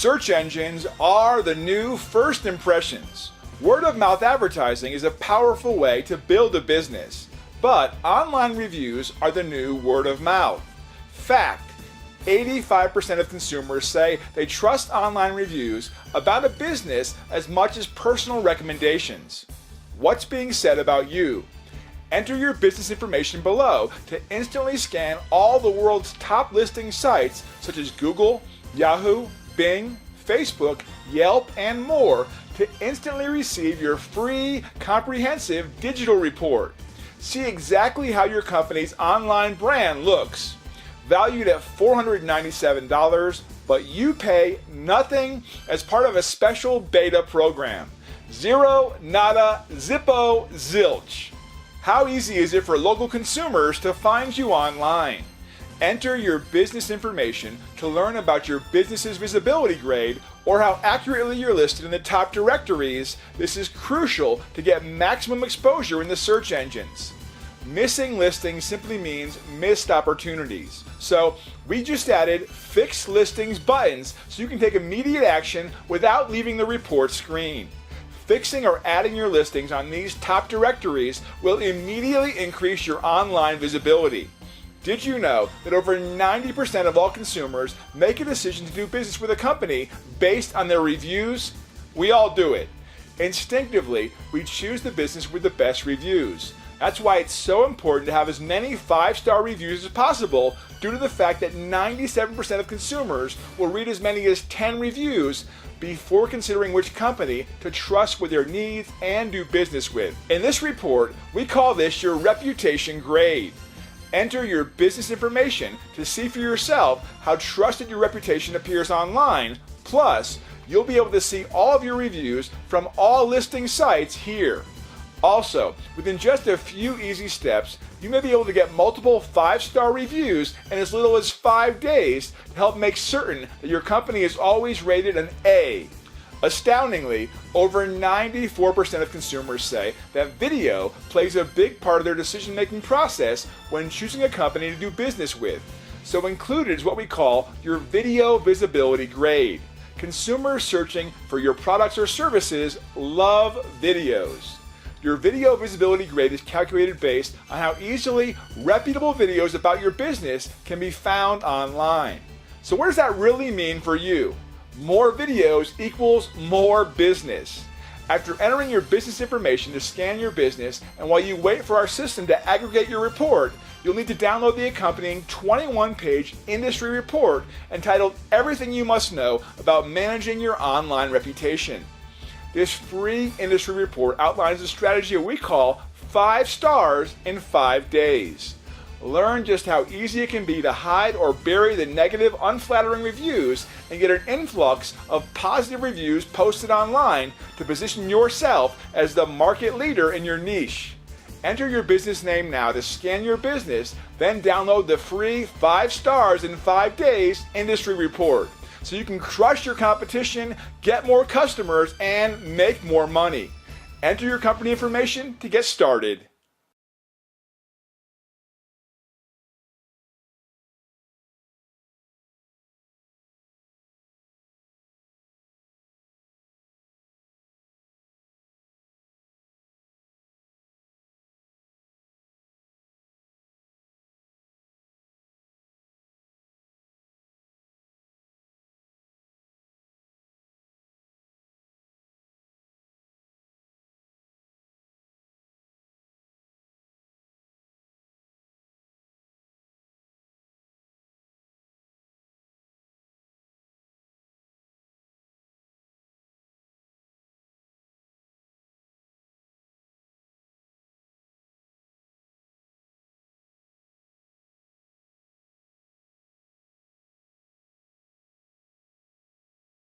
Search engines are the new first impressions. Word of mouth advertising is a powerful way to build a business, but online reviews are the new word of mouth. Fact: 85% of consumers say they trust online reviews about a business as much as personal recommendations. What's being said about you? Enter your business information below to instantly scan all the world's top listing sites such as Google, Yahoo, Bing, Facebook, Yelp, and more to instantly receive your free, comprehensive digital report. See exactly how your company's online brand looks. Valued at $497, but you pay nothing as part of a special beta program. Zero, nada, zippo, zilch. How easy is it for local consumers to find you online? Enter your business information to learn about your business's visibility grade or how accurately you're listed in the top directories. This is crucial to get maximum exposure in the search engines. Missing listings simply means missed opportunities. So we just added Fix Listings buttons so you can take immediate action without leaving the report screen. Fixing or adding your listings on these top directories will immediately increase your online visibility. Did you know that over 90% of all consumers make a decision to do business with a company based on their reviews? We all do it. Instinctively, we choose the business with the best reviews. That's why it's so important to have as many 5-star reviews as possible, due to the fact that 97% of consumers will read as many as 10 reviews before considering which company to trust with their needs and do business with. In this report, we call this your reputation grade. Enter your business information to see for yourself how trusted your reputation appears online. Plus, you'll be able to see all of your reviews from all listing sites here. Also, within just a few easy steps, you may be able to get multiple 5-star reviews in as little as 5 days to help make certain that your company is always rated an A. Astoundingly, over 94% of consumers say that video plays a big part of their decision-making process when choosing a company to do business with. So included is what we call your video visibility grade. Consumers searching for your products or services love videos. Your video visibility grade is calculated based on how easily reputable videos about your business can be found online. So what does that really mean for you? More videos equals more business. After entering your business information to scan your business, and while you wait for our system to aggregate your report, you'll need to download the accompanying 21-page industry report entitled Everything You Must Know About Managing Your Online Reputation. This free industry report outlines a strategy we call 5 stars in 5 days. Learn just how easy it can be to hide or bury the negative, unflattering reviews and get an influx of positive reviews posted online to position yourself as the market leader in your niche. Enter your business name now to scan your business, then download the free 5 stars in 5 days industry report so you can crush your competition, get more customers, and make more money. Enter your company information to get started.